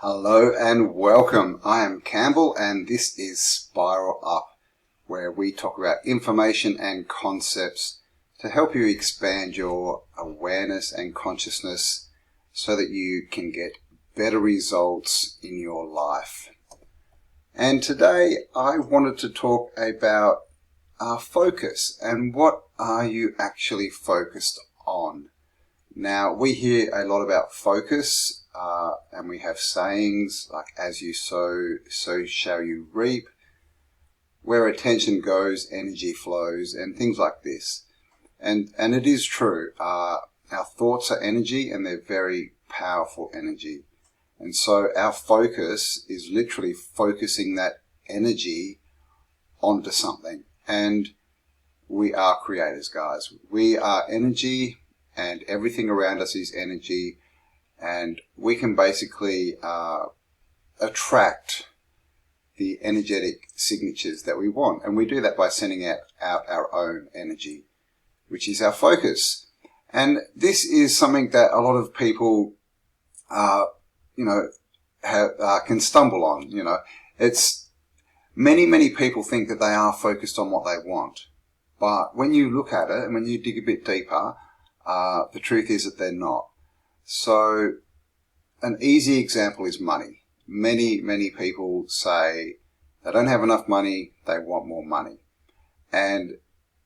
Hello and welcome. I am Campbell and this is Spiral Up, where we talk about information and concepts to help you expand your awareness and consciousness so that you can get better results in your life. And today I wanted to talk about focus and what are you actually focused on. Now, we hear a lot about focus, and we have sayings like, as you sow, so shall you reap. Where attention goes, energy flows, and things like this. And it is true. Our thoughts are energy, and they're very powerful energy. And so our focus is literally focusing that energy onto something. And we are creators, guys. We are energy, and everything around us is energy, and we can basically attract the energetic signatures that we want, and we do that by sending out our own energy, which is our focus. And this is something that a lot of people can stumble on. It's many people think that they are focused on what they want, but when you look at it and when you dig a bit deeper, the truth is that they're not. So an easy example is money. Many people say they don't have enough money, they want more money. And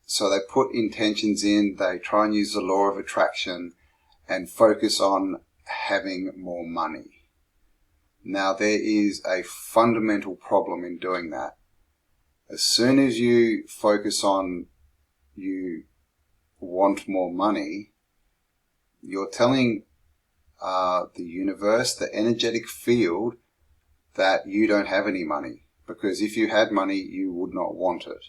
so they put intentions in, they try and use the law of attraction and focus on having more money. Now, there is a fundamental problem in doing that. As soon as you focus on you want more money, you're telling the universe, the energetic field, that you don't have any money. Because if you had money, you would not want it.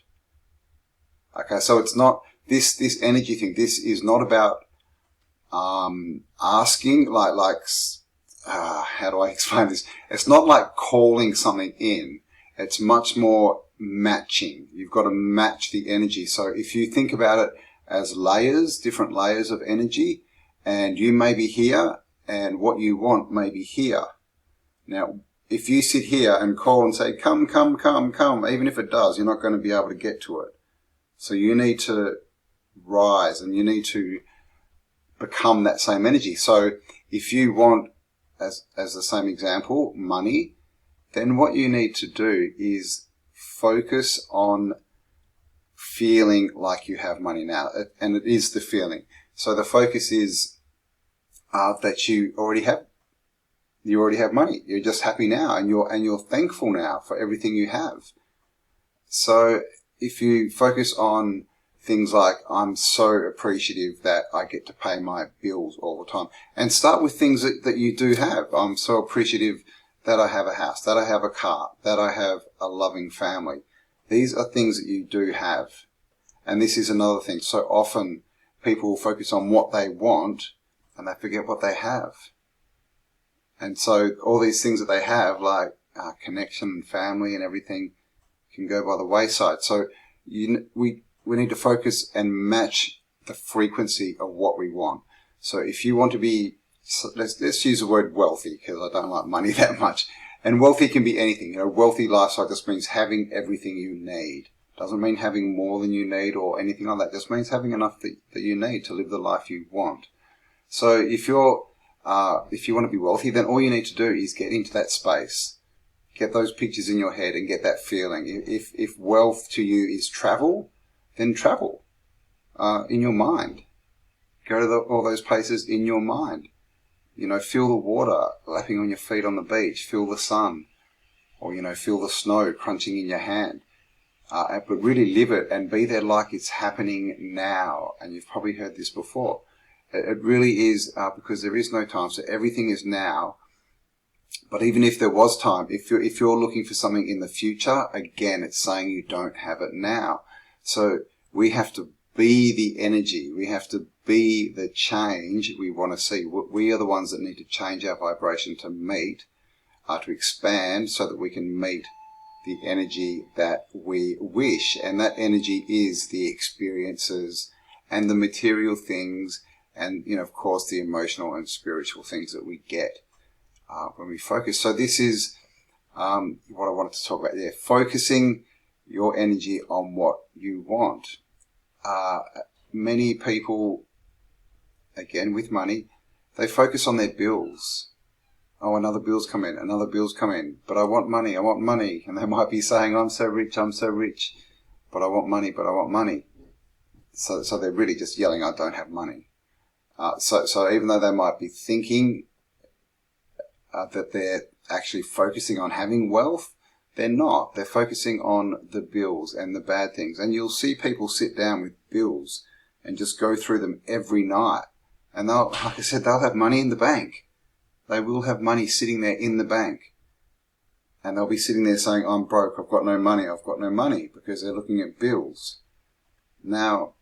Okay, so it's not this energy thing. This is not about asking, how do I explain this? It's not like calling something in. It's much more matching. You've got to match the energy. So if you think about it as layers, different layers of energy, and you may be here, and what you want may be here. Now, if you sit here and call and say, come, even if it does, you're not going to be able to get to it. So you need to rise and you need to become that same energy. So if you want, as the same example, money, then what you need to do is focus on feeling like you have money now. And it is the feeling. So the focus is that you already have money. You're just happy now, and you're thankful now for everything you have. So if you focus on things like, I'm so appreciative that I get to pay my bills all the time, and start with things that you do have. I'm so appreciative that I have a house, that I have a car, that I have a loving family. These are things that you do have. And this is another thing. So often people focus on what they want and they forget what they have. And so all these things that they have, like connection and family and everything, can go by the wayside. So we need to focus and match the frequency of what we want. So if you want to be, let's use the word wealthy, because I don't like money that much. And wealthy can be anything. Wealthy lifestyle just means having everything you need. Doesn't mean having more than you need or anything like that. It just means having enough that you need to live the life you want. So if you want to be wealthy, then all you need to do is get into that space. Get those pictures in your head and get that feeling. If wealth to you is travel, then travel in your mind. Go to all those places in your mind. Feel the water lapping on your feet on the beach. Feel the sun. Or, feel the snow crunching in your hand. But really live it and be there like it's happening now. And you've probably heard this before. It really is, because there is no time. So everything is now. But even if there was time, if you're looking for something in the future, again, it's saying you don't have it now. So we have to be the energy. We have to be the change we want to see. We are the ones that need to change our vibration to meet, to expand, so that we can meet the energy that we wish. And that energy is the experiences and the material things and, of course, the emotional and spiritual things that we get. when we focus. So this is what I wanted to talk about there. Focusing your energy on what you want. Many people, again with money, they focus on their bills. Oh, another bill's come in, another bill's come in. But I want money, I want money. And they might be saying, I'm so rich, but I want money, but I want money. So they're really just yelling, I don't have money. So even though they might be thinking that they're actually focusing on having wealth, they're not. They're focusing on the bills and the bad things. And you'll see people sit down with bills and just go through them every night. And they'll, like I said, they'll have money in the bank. They will have money sitting there in the bank. And they'll be sitting there saying, I'm broke, I've got no money, because they're looking at bills. Now,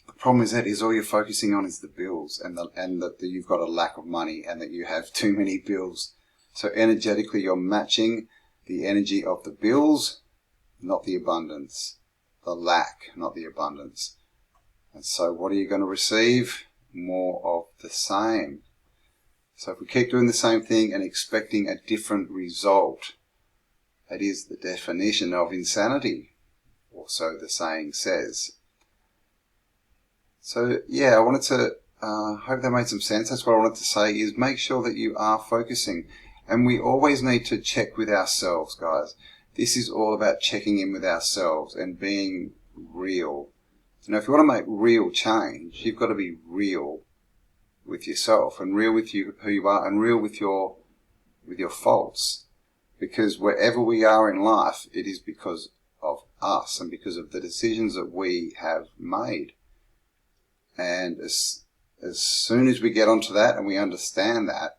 the problem is that all you're focusing on is the bills, and that you've got a lack of money, and that you have too many bills. So energetically, you're matching the energy of the bills, not the abundance. The lack, not the abundance. And so what are you going to receive? More of the same. So if we keep doing the same thing and expecting a different result, that is the definition of insanity, or so the saying says. So yeah, I wanted to, hope that made some sense. That's what I wanted to say, is make sure that you are focusing. And we always need to check with ourselves, guys. This is all about checking in with ourselves and being real. You know, if you want to make real change, you've got to be real with yourself, and real with you, who you are, and real with your faults. Because wherever we are in life, it is because of us and because of the decisions that we have made. And as soon as we get onto that and we understand that,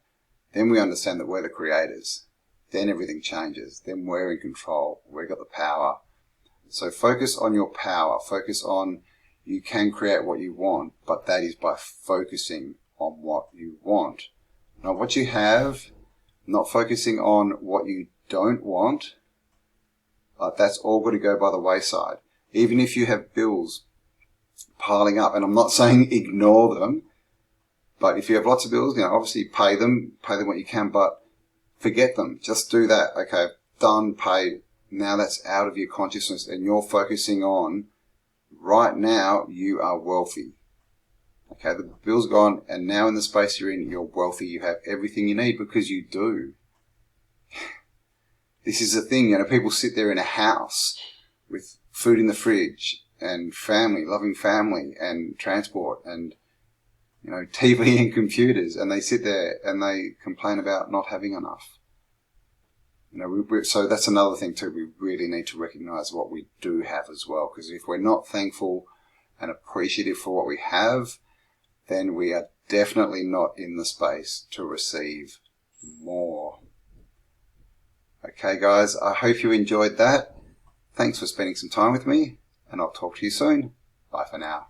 then we understand that we're the creators. Then everything changes. Then we're in control. We've got the power. So focus on your power. Focus on, you can create what you want, but that is by focusing on what you want. Not what you have, not focusing on what you don't want. That's all got to go by the wayside. Even if you have bills piling up, and I'm not saying ignore them, but if you have lots of bills, obviously pay them what you can, but forget them. Just do that. Okay, done, paid. Now that's out of your consciousness, and you're focusing on, right now, you are wealthy. Okay, the bill's gone, and now in the space you're in, you're wealthy. You have everything you need because you do. This is the thing, people sit there in a house with food in the fridge and family, loving family, and transport, and TV and computers, and they sit there and they complain about not having enough. So that's another thing too. We really need to recognize what we do have as well, because if we're not thankful and appreciative for what we have, then we are definitely not in the space to receive more. Okay, guys, I hope you enjoyed that. Thanks for spending some time with me, and I'll talk to you soon. Bye for now.